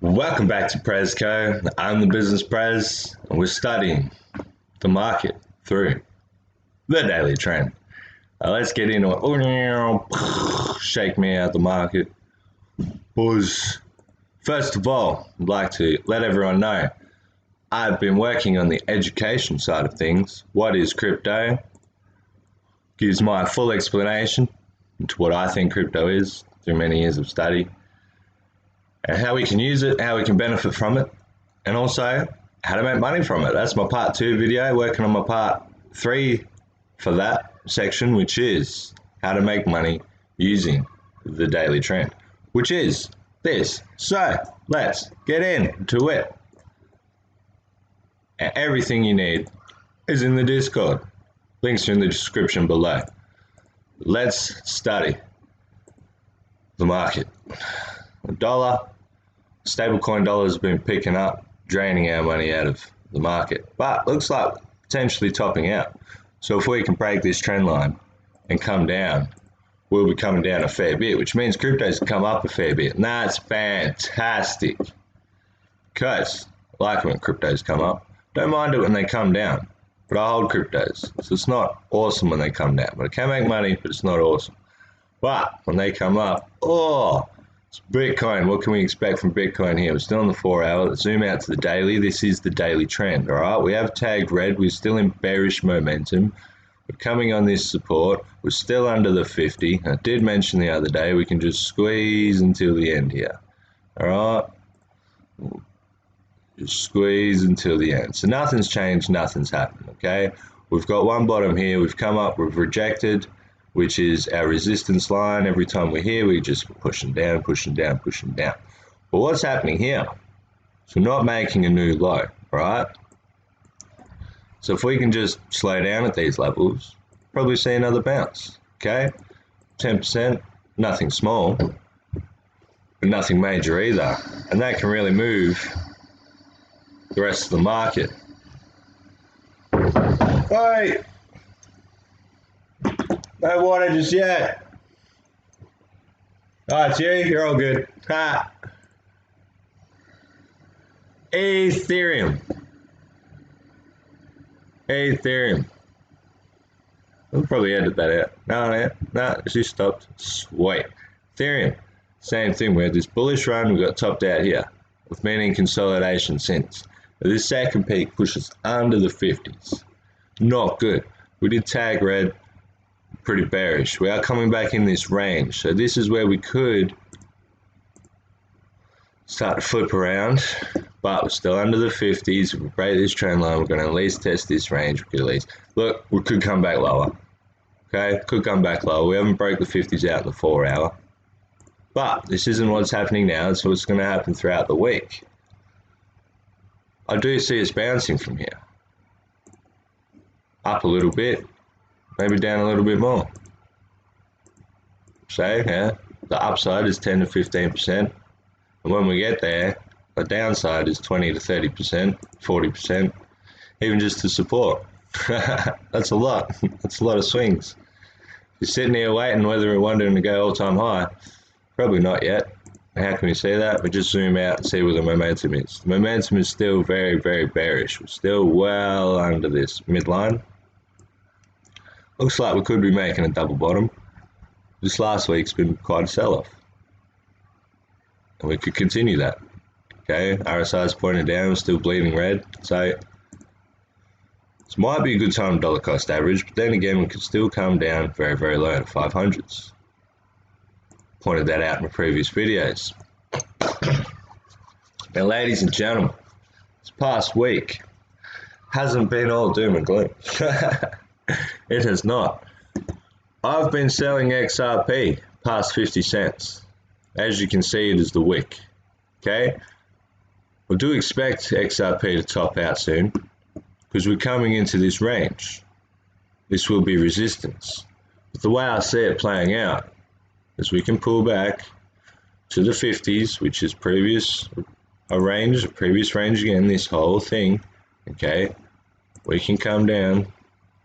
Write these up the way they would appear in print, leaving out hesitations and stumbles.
Welcome back to Prezco. I'm the Business Prez, and we're studying the market through the daily trend. Let's get into it. Shake me out the market. Buzz. First of all, I'd like to let everyone know I've been working on the education side of things. What is crypto? Gives my full explanation into what I think crypto is through many years of study, and how we can use it, how we can benefit from it, and also how to make money from it. That's my part 2 video, working on my part 3 for that section, which is how to make money using the daily trend, which is this. So let's get into it. And everything you need is in the Discord. Links are in the description below. Let's study the market. The dollar, stablecoin dollar has been picking up, draining our money out of the market, but looks like potentially topping out. So if we can break this trend line and come down, we'll be coming down a fair bit, which means cryptos come up a fair bit, and that's fantastic. Because I like it when cryptos come up. Don't mind it when they come down, but I hold cryptos, so it's not awesome when they come down. But I can make money, but it's not awesome. But when they come up, it's Bitcoin. What can we expect from Bitcoin here? We're still on the 4 hour. Let's zoom out to the daily. This is the daily trend, all right? We have tagged red. We're still in bearish momentum. We're coming on this support. We're still under the 50. I did mention the other day we can just squeeze until the end here, all right? Just squeeze until the end. So nothing's changed, nothing's happened, okay? We've got one bottom here. We've come up, we've rejected, which is our resistance line. Every time we're here, we just pushing down, pushing down, pushing down. But what's happening here? So we're not making a new low, right? So if we can just slow down at these levels, probably see another bounce, okay? 10%, nothing small, but nothing major either. And that can really move the rest of the market. Hey! No water just yet. Oh, it's you? You're all good. Ha! Ethereum. We'll probably edit that out. No, she stopped. Sweet. Ethereum. Same thing. We had this bullish run. We got topped out here, with meaning consolidation since. This second peak pushes under the 50s. Not good. We did tag red. Pretty bearish. We are coming back in this range, so this is where we could start to flip around, but we're still under the 50s. If we break this trend line, we're going to at least test this range. We could at least look, we could come back lower, okay? Could come back lower. We haven't broke the 50s out in the 4 hour, but this isn't what's happening now. It's what's going to happen throughout the week. I do see us bouncing from here up a little bit, maybe down a little bit more. So yeah, the upside is 10 to 15%, and when we get there, the downside is 20 to 30%, 40%, even just to support. That's a lot. That's a lot of swings. You're sitting here waiting whether we're wondering to go all-time high. Probably not yet. How can we see that? We just zoom out and see where the momentum is. The momentum is still very, very bearish. We're still well under this midline. Looks like we could be making a double bottom. This last week's been quite a sell-off, and we could continue that. Okay, RSI is pointed down, we're still bleeding red, so this might be a good time to dollar cost average, but then again we could still come down very, very low to 500s. Pointed that out in my previous videos. Now, ladies and gentlemen, this past week hasn't been all doom and gloom. It has not. I've been selling XRP past 50 cents. As you can see, it is the wick. Okay? We do expect XRP to top out soon, because we're coming into this range. This will be resistance. But the way I see it playing out is we can pull back to the 50s, which is previous range again, this whole thing. Okay? We can come down.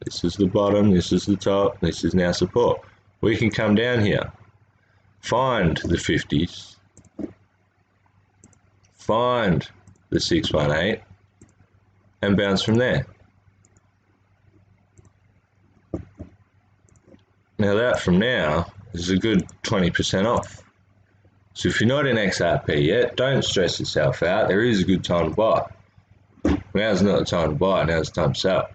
This is the bottom, this is the top, this is now support. We can come down here, find the 50s, find the 618 and bounce from there. Now that from now is a good 20% off. So if you're not in XRP yet, don't stress yourself out. There is a good time to buy. Now's not the time to buy, now's the time to sell.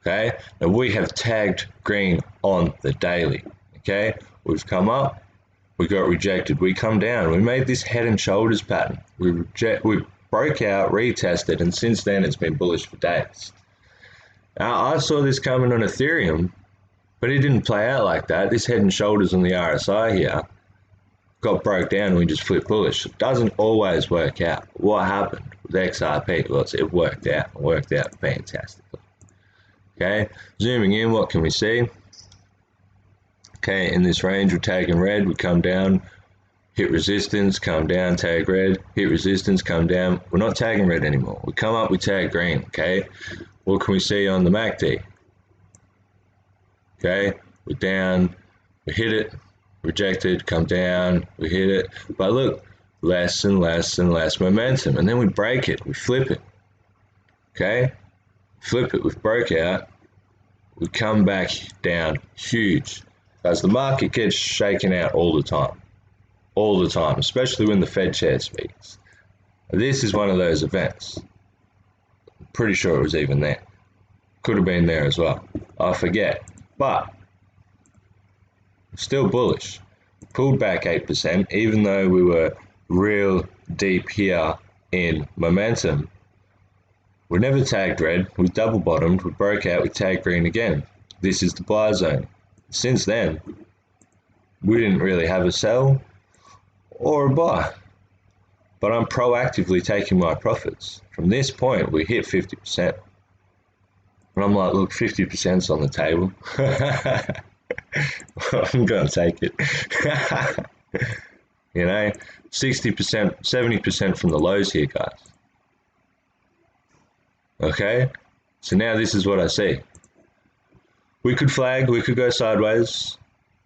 Okay, now we have tagged green on the daily. Okay, we've come up, we got rejected, we come down, we made this head and shoulders pattern. We broke out, retested, and since then it's been bullish for days. Now I saw this coming on Ethereum, but it didn't play out like that. This head and shoulders on the RSI here got broke down and we just flipped bullish. It doesn't always work out. What happened with XRP? Well, it worked out. It worked out fantastically. Okay, zooming in, what can we see? Okay, in this range, we're tagging red, we come down, hit resistance, come down, tag red, hit resistance, come down. We're not tagging red anymore. We come up, we tag green, okay? What can we see on the MACD? Okay, we're down, we hit it, rejected, come down, we hit it. But look, less and less and less momentum. And then we break it, we flip it, okay? Flip it, we've broke out, we come back down huge. As the market gets shaken out all the time, especially when the Fed chair speaks. This is one of those events. I'm pretty sure it was even there. Could have been there as well. I forget. But still bullish. Pulled back 8%, even though we were real deep here in momentum. We never tagged red, we double bottomed, we broke out, we tagged green again. This is the buy zone. Since then, we didn't really have a sell or a buy, but I'm proactively taking my profits. From this point, we hit 50%. And I'm like, look, 50%'s on the table. I'm going to take it. You know, 60%, 70% from the lows here, guys. Okay, so now this is what I see. We could flag, we could go sideways,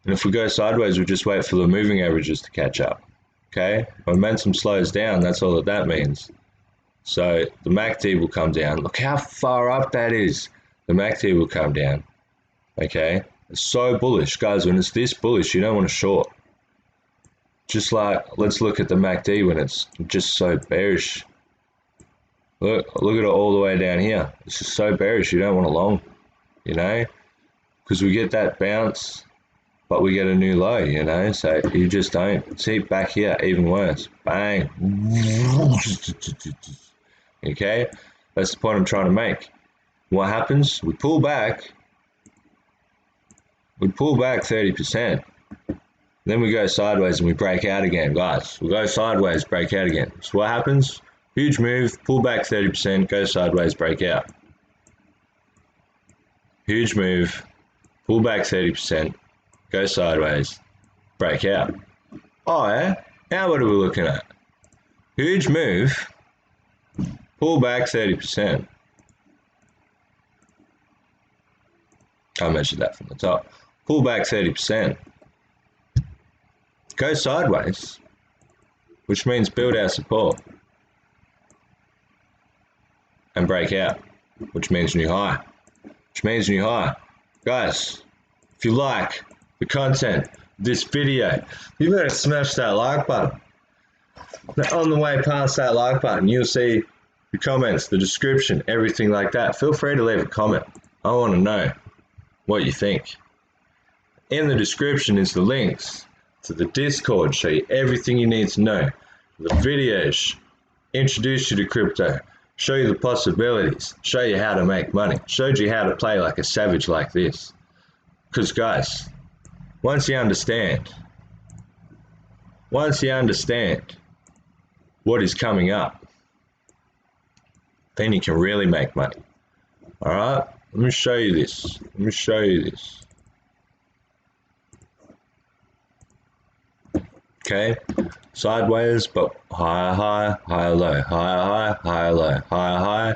and if we go sideways, we just wait for the moving averages to catch up. Okay, momentum slows down, that's all that means. So the MACD will come down. Look how far up that is. The MACD will come down. Okay, it's so bullish, guys. When it's this bullish, you don't want to short. Just like, let's look at the MACD when it's just so bearish. Look at it all the way down here. It's just so bearish, you don't want to long, you know, because we get that bounce, but we get a new low, you know, so you just don't. See, back here, even worse. Bang. Okay, that's the point I'm trying to make. What happens? We pull back 30%. Then we go sideways and we break out again, guys. We go sideways, break out again. So what happens? Huge move, pull back 30%, go sideways, break out. Huge move, pull back 30%, go sideways, break out. Oh yeah? Now what are we looking at? Huge move, pull back 30%. I measured that from the top. Pull back 30%. Go sideways, which means build our support. And break out, which means new high. Guys, if you like the content of this video, you better smash that like button. On the way past that like button, you'll see the comments, the description, everything like that. Feel free to leave a comment. I want to know what you think. In the description is the links to the Discord, show you everything you need to know. The videos, introduce you to crypto, show you the possibilities, show you how to make money, showed you how to play like a savage like this. Because guys, once you understand what is coming up, then you can really make money. Alright, let me show you this. Okay, sideways, but higher high, higher low, higher high, higher low, higher high.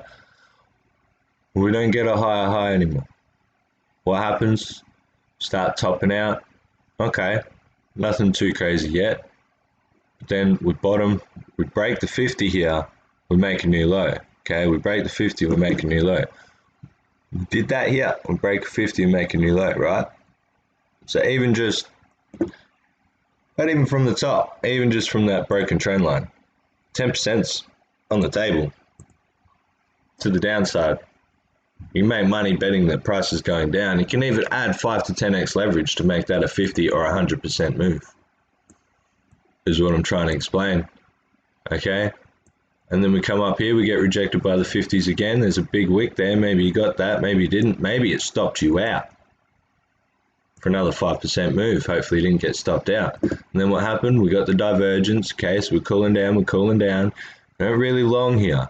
We don't get a higher high anymore. What happens? Start topping out. Okay, nothing too crazy yet. But then we bottom, we break the 50 here, we make a new low. Okay, we break the 50, we make a new low. We did that here, we break 50 and make a new low, right? So even just, not even from the top, even just from that broken trend line, 10% on the table to the downside. You can make money betting that price is going down. You can even add 5 to 10x leverage to make that a 50 or 100% move, is what I'm trying to explain. Okay, and then we come up here, we get rejected by the 50s again. There's a big wick there. Maybe you got that, maybe you didn't. Maybe it stopped you out for another 5% move. Hopefully you didn't get stopped out. And then what happened? We got the divergence. Okay, so we're cooling down, not really long here.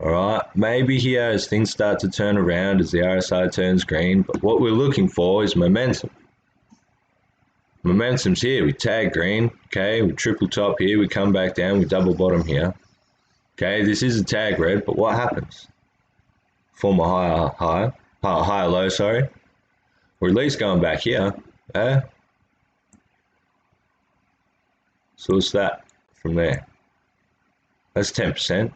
All right, maybe here as things start to turn around, as the RSI turns green, but what we're looking for is momentum. Momentum's here. We tag green. Okay, we triple top here, we come back down, we double bottom here. Okay, this is a tag red, but what happens? Form a higher low, sorry. Or at least going back here. So what's that from there? That's 10%.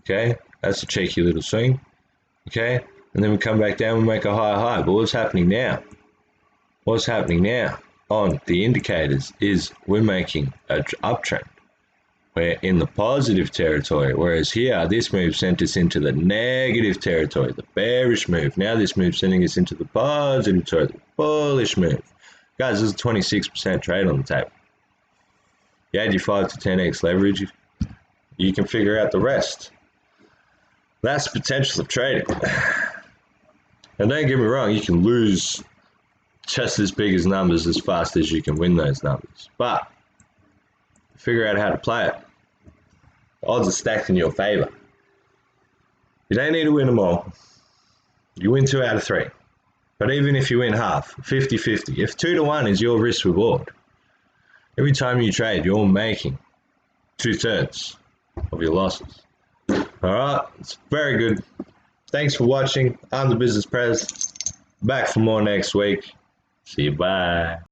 Okay, that's a cheeky little swing. Okay, and then we come back down and make a higher high. But what's happening now? What's happening now on the indicators is we're making an uptrend. We're in the positive territory, whereas here, this move sent us into the negative territory, the bearish move. Now this move sending us into the positive territory, the bullish move. Guys, this is a 26% trade on the table. You add your 5 to 10x leverage, you can figure out the rest. That's the potential of trading. And don't get me wrong, you can lose just as big as numbers as fast as you can win those numbers. But figure out how to play it. The odds are stacked in your favor. You don't need to win them all. You win 2 out of 3. But even if you win half, 50-50, if 2 to 1 is your risk reward, every time you trade, you're making 2/3 of your losses. All right, it's very good. Thanks for watching. I'm the Business Prez. Back for more next week. See you. Bye.